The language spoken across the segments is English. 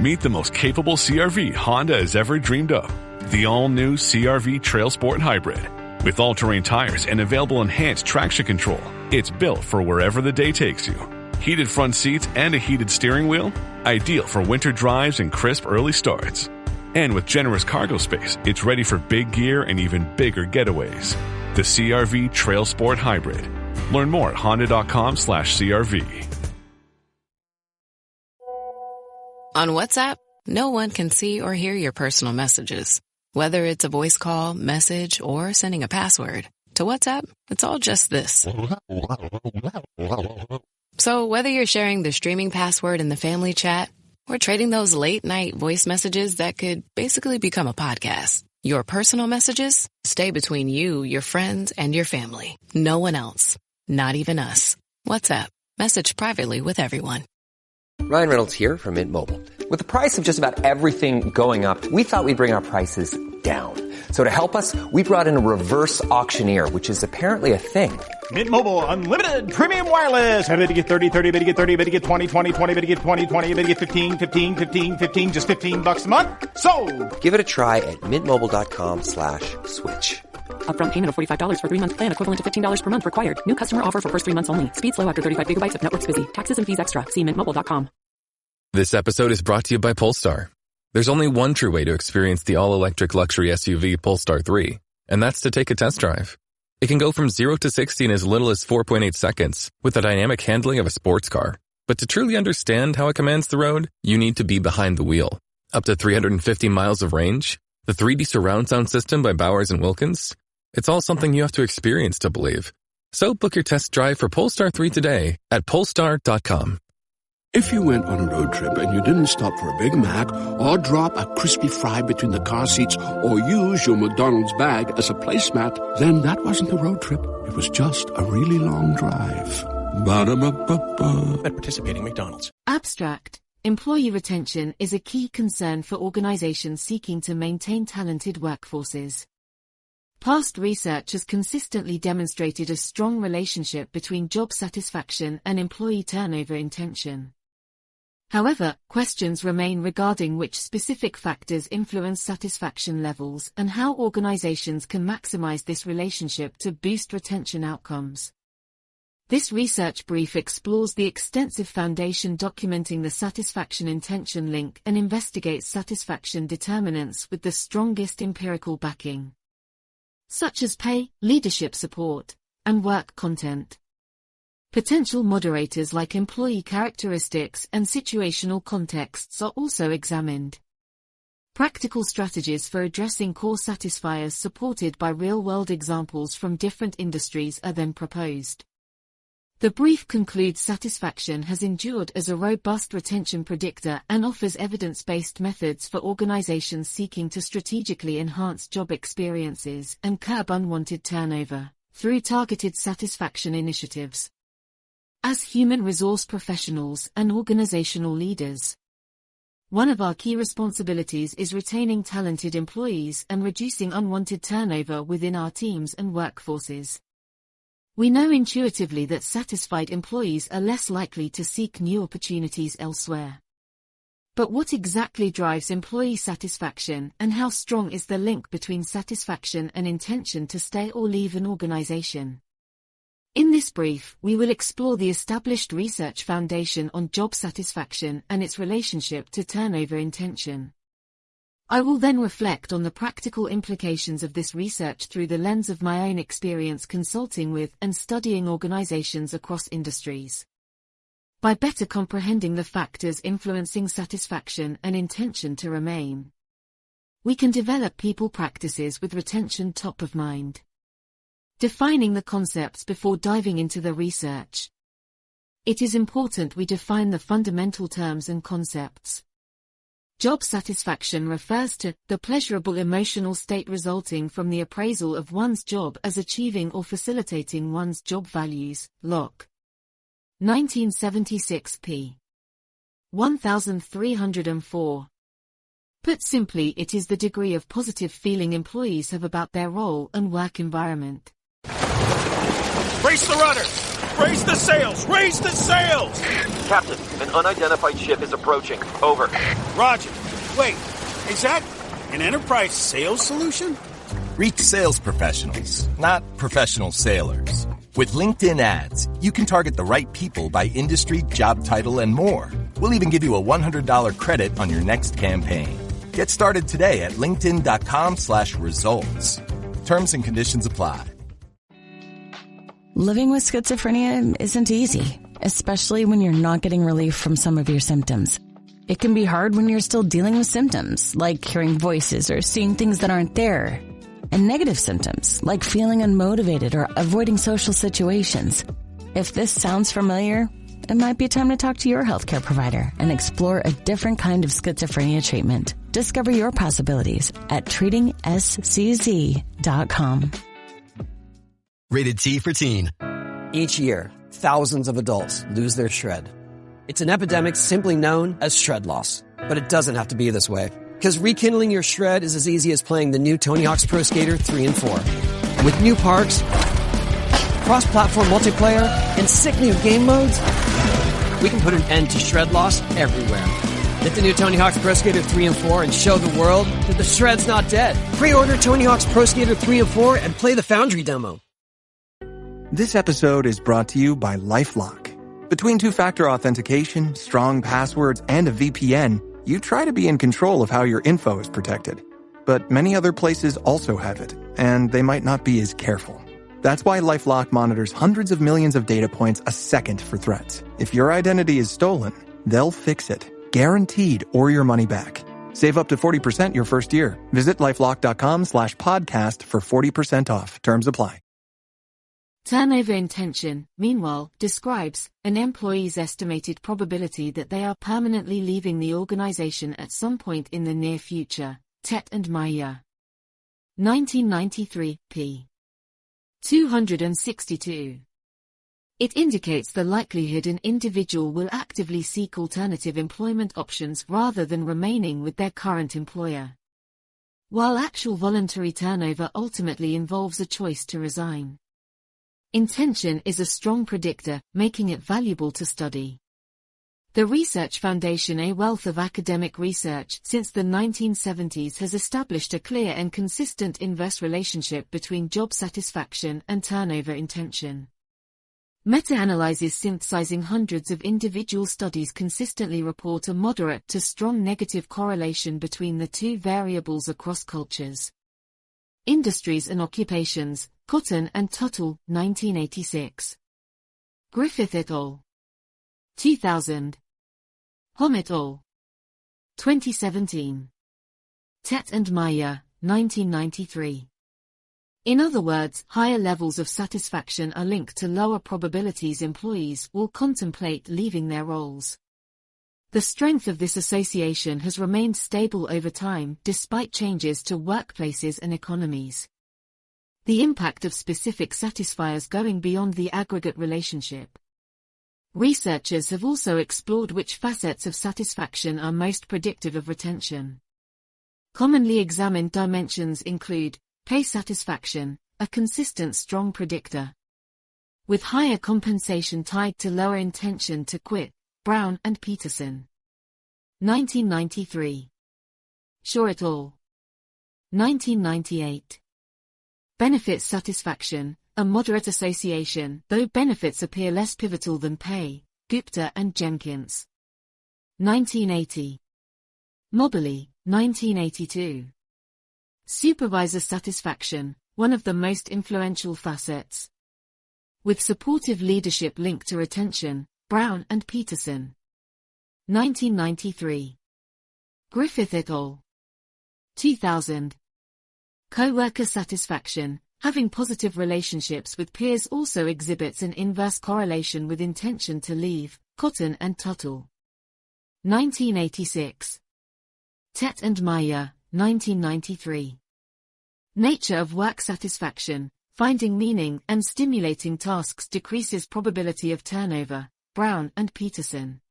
Meet the most capable CR-V Honda has ever dreamed of. The all-new CR-V Trail Sport Hybrid. With all-terrain tires and available enhanced traction control, it's built for wherever the day takes you. Heated front seats and a heated steering wheel, ideal for winter drives and crisp early starts. And with generous cargo space, it's ready for big gear and even bigger getaways. The CR-V Trail Sport Hybrid. Learn more at honda.com/CRV. On WhatsApp, no one can see or hear your personal messages. Whether it's a voice call, message, or sending a password. To WhatsApp, it's all just this. So whether you're sharing the streaming password in the family chat or trading those late-night voice messages that could basically become a podcast, your personal messages stay between you, your friends, and your family. No one else. Not even us. WhatsApp. Message privately with everyone. Ryan Reynolds here from Mint Mobile. With the price of just about everything going up, we thought we'd bring our prices down. So to help us, we brought in a reverse auctioneer, which is apparently a thing. Mint Mobile Unlimited Premium Wireless. How to get 30, 30, bit to get 30, bit to get 20, 20, 20, bit to get 20, 20, bit to get 15, 15, 15, 15, just $15 a month? Sold! Give it a try at mintmobile.com/switch. Upfront payment of $45 for 3-month plan, equivalent to $15 per month required. New customer offer for first 3 months only. Speed slow after 35 gigabytes if network's busy. Taxes and fees extra. See mintmobile.com. This episode is brought to you by Polestar. There's only one true way to experience the all-electric luxury SUV Polestar 3, and that's to take a test drive. It can go from 0 to 60 in as little as 4.8 seconds with the dynamic handling of a sports car. But to truly understand how it commands the road, you need to be behind the wheel. Up to 350 miles of range, the 3D surround sound system by Bowers & Wilkins. It's all something you have to experience to believe. So book your test drive for Polestar 3 today at Polestar.com. If you went on a road trip and you didn't stop for a Big Mac or drop a crispy fry between the car seats or use your McDonald's bag as a placemat, then that wasn't a road trip. It was just a really long drive. Ba-da-ba-ba-ba. At participating McDonald's. Abstract. Employee retention is a key concern for organizations seeking to maintain talented workforces. Past research has consistently demonstrated a strong relationship between job satisfaction and employee turnover intention. However, questions remain regarding which specific factors influence satisfaction levels and how organizations can maximize this relationship to boost retention outcomes. This research brief explores the extensive foundation documenting the satisfaction-intention link and investigates satisfaction determinants with the strongest empirical backing, such as pay, leadership support, and work content. Potential moderators like employee characteristics and situational contexts are also examined. Practical strategies for addressing core satisfiers supported by real-world examples from different industries are then proposed. The brief concludes satisfaction has endured as a robust retention predictor and offers evidence-based methods for organizations seeking to strategically enhance job experiences and curb unwanted turnover through targeted satisfaction initiatives. As human resource professionals and organizational leaders, one of our key responsibilities is retaining talented employees and reducing unwanted turnover within our teams and workforces. We know intuitively that satisfied employees are less likely to seek new opportunities elsewhere. But what exactly drives employee satisfaction, and how strong is the link between satisfaction and intention to stay or leave an organization? In this brief, we will explore the established research foundation on job satisfaction and its relationship to turnover intention. I will then reflect on the practical implications of this research through the lens of my own experience consulting with and studying organizations across industries. By better comprehending the factors influencing satisfaction and intention to remain, we can develop people practices with retention top of mind. Defining the concepts before diving into the research. It is important we define the fundamental terms and concepts. Job satisfaction refers to the pleasurable emotional state resulting from the appraisal of one's job as achieving or facilitating one's job values. Locke. 1976 p. 1304. Put simply, it is the degree of positive feeling employees have about their role and work environment. Brace the rudder! Raise the sails! Raise the sails! Captain, an unidentified ship is approaching. Over. Roger. Wait, is that an enterprise sales solution? Reach sales professionals, not professional sailors. With LinkedIn ads, you can target the right people by industry, job title, and more. We'll even give you a $100 credit on your next campaign. Get started today at linkedin.com/results. Terms and conditions apply. Living with schizophrenia isn't easy, especially when you're not getting relief from some of your symptoms. It can be hard when you're still dealing with symptoms, like hearing voices or seeing things that aren't there. And negative symptoms, like feeling unmotivated or avoiding social situations. If this sounds familiar, it might be time to talk to your healthcare provider and explore a different kind of schizophrenia treatment. Discover your possibilities at treatingschz.com. Rated T for teen. Each year, thousands of adults lose their shred. It's an epidemic simply known as shred loss. But it doesn't have to be this way. Because rekindling your shred is as easy as playing the new Tony Hawk's Pro Skater 3 and 4. With new parks, cross-platform multiplayer, and sick new game modes, we can put an end to shred loss everywhere. Get the new Tony Hawk's Pro Skater 3 and 4 and show the world that the shred's not dead. Pre-order Tony Hawk's Pro Skater 3 and 4 and play the Foundry demo. This episode is brought to you by LifeLock. Between two-factor authentication, strong passwords, and a VPN, you try to be in control of how your info is protected. But many other places also have it, and they might not be as careful. That's why LifeLock monitors hundreds of millions of data points a second for threats. If your identity is stolen, they'll fix it, guaranteed, or your money back. Save up to 40% your first year. Visit LifeLock.com/podcast for 40% off. Terms apply. Turnover intention, meanwhile, describes an employee's estimated probability that they are permanently leaving the organization at some point in the near future. Tet and Meyer. 1993, p. 262. It indicates the likelihood an individual will actively seek alternative employment options rather than remaining with their current employer. While actual voluntary turnover ultimately involves a choice to resign. Intention is a strong predictor, making it valuable to study. The Research Foundation, a wealth of academic research since the 1970s, has established a clear and consistent inverse relationship between job satisfaction and turnover intention. Meta-analyses synthesizing hundreds of individual studies consistently report a moderate to strong negative correlation between the two variables across cultures. Industries and Occupations, Cotton and Tuttle, 1986. Griffith et al. 2000. Hom et al. 2017. Tet and Meyer, 1993. In other words, higher levels of satisfaction are linked to lower probabilities employees will contemplate leaving their roles. The strength of this association has remained stable over time despite changes to workplaces and economies. The impact of specific satisfiers going beyond the aggregate relationship. Researchers have also explored which facets of satisfaction are most predictive of retention. Commonly examined dimensions include pay satisfaction, a consistent strong predictor. With higher compensation tied to lower intention to quit, Brown and Peterson. 1993. Shaw et al. 1998. Benefits satisfaction, a moderate association, though benefits appear less pivotal than pay, Gupta and Jenkins. 1980. Moberly, 1982. Supervisor satisfaction, one of the most influential facets. With supportive leadership linked to retention, Brown and Peterson. 1993. Griffith et al. 2000. Co-worker satisfaction, having positive relationships with peers also exhibits an inverse correlation with intention to leave, Cotton and Tuttle. 1986. Tet and Meyer, 1993. Nature of work satisfaction, finding meaning and stimulating tasks decreases probability of turnover, Brown and Peterson.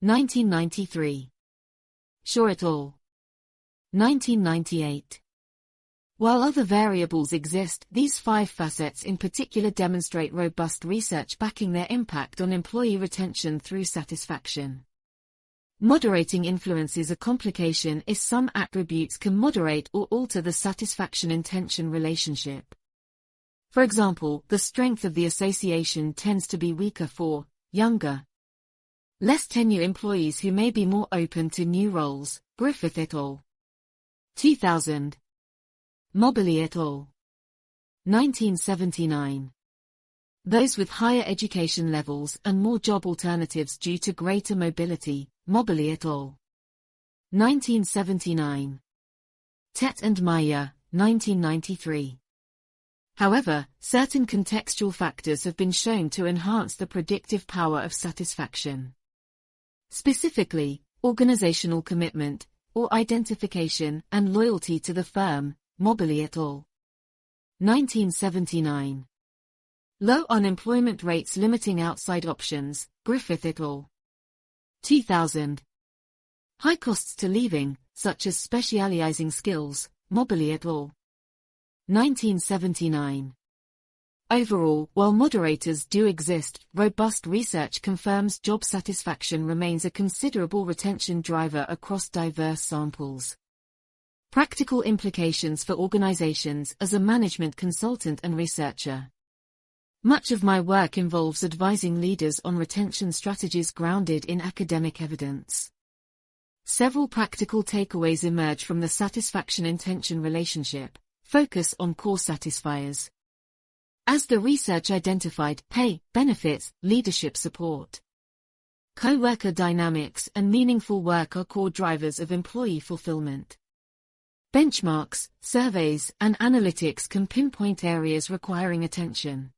1993. Shaw et al. 1998. While other variables exist, these 5 facets in particular demonstrate robust research backing their impact on employee retention through satisfaction. Moderating influences a complication if some attributes can moderate or alter the satisfaction-intention relationship. For example, the strength of the association tends to be weaker for younger, less tenure employees who may be more open to new roles. Griffith et al. 2000. Mobley et al. 1979. Those with higher education levels and more job alternatives due to greater mobility. Mobley et al. 1979. Tet and Meyer, 1993. However, certain contextual factors have been shown to enhance the predictive power of satisfaction. Specifically, organizational commitment, or identification and loyalty to the firm. Mobley et al. 1979. Low unemployment rates limiting outside options. Griffith et al. 2000. High costs to leaving, such as specializing skills. Mobley et al. 1979. Overall, while moderators do exist, robust research confirms job satisfaction remains a considerable retention driver across diverse samples. Practical implications for organizations as a management consultant and researcher. Much of my work involves advising leaders on retention strategies grounded in academic evidence. Several practical takeaways emerge from the satisfaction-intention relationship. Focus on core satisfiers. As the research identified, pay, benefits, leadership support, co-worker dynamics, and meaningful work are core drivers of employee fulfillment. Benchmarks, surveys, and analytics can pinpoint areas requiring attention.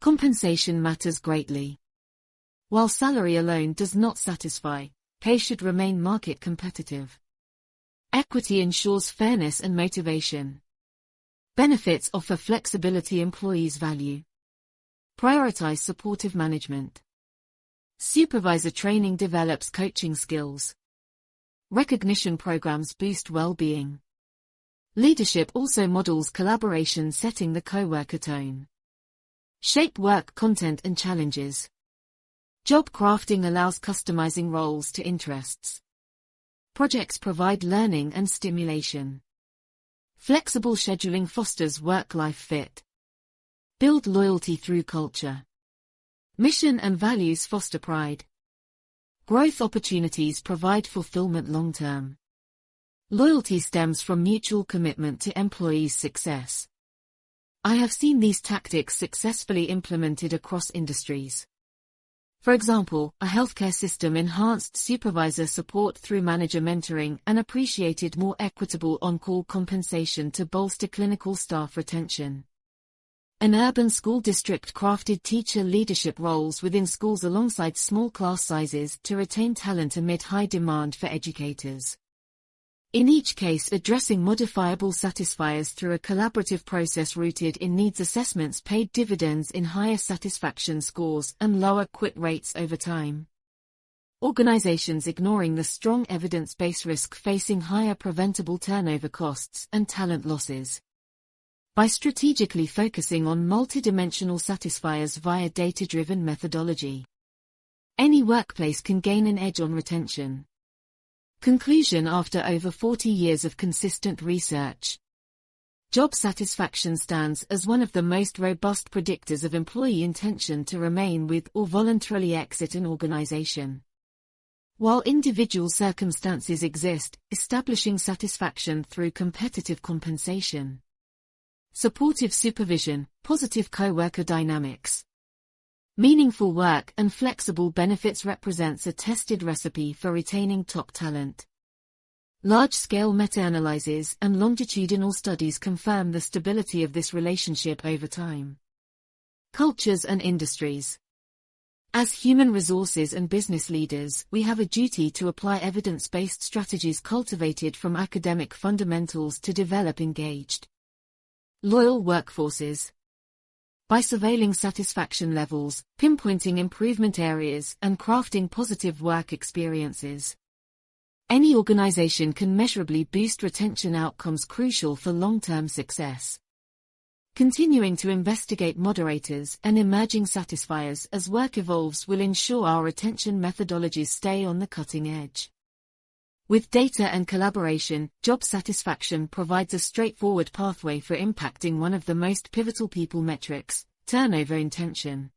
Compensation matters greatly. While salary alone does not satisfy, pay should remain market competitive. Equity ensures fairness and motivation. Benefits offer flexibility employees value. Prioritize supportive management. Supervisor training develops coaching skills. Recognition programs boost well-being. Leadership also models collaboration, setting the co-worker tone. Shape work content and challenges. Job crafting allows customizing roles to interests. Projects provide learning and stimulation. Flexible scheduling fosters work-life fit. Build loyalty through culture. Mission and values foster pride. Growth opportunities provide fulfillment long-term. Loyalty stems from mutual commitment to employees' success. I have seen these tactics successfully implemented across industries. For example, a healthcare system enhanced supervisor support through manager mentoring and appreciated more equitable on-call compensation to bolster clinical staff retention. An urban school district crafted teacher leadership roles within schools alongside small class sizes to retain talent amid high demand for educators. In each case, addressing modifiable satisfiers through a collaborative process rooted in needs assessments paid dividends in higher satisfaction scores and lower quit rates over time. Organizations ignoring the strong evidence-based risk facing higher preventable turnover costs and talent losses. By strategically focusing on multidimensional satisfiers via data-driven methodology, any workplace can gain an edge on retention. Conclusion: after over 40 years of consistent research, job satisfaction stands as one of the most robust predictors of employee intention to remain with or voluntarily exit an organization. While individual circumstances exist, establishing satisfaction through competitive compensation, supportive supervision, positive co-worker dynamics, meaningful work, and flexible benefits represents a tested recipe for retaining top talent. Large-scale meta-analyses and longitudinal studies confirm the stability of this relationship over time. Cultures and industries. As human resources and business leaders, we have a duty to apply evidence-based strategies cultivated from academic fundamentals to develop engaged, loyal workforces. By surveilling satisfaction levels, pinpointing improvement areas, and crafting positive work experiences, Any organization can measurably boost retention outcomes crucial for long-term success. Continuing to investigate moderators and emerging satisfiers as work evolves will ensure our retention methodologies stay on the cutting edge. With data and collaboration, job satisfaction provides a straightforward pathway for impacting one of the most pivotal people metrics, turnover intention.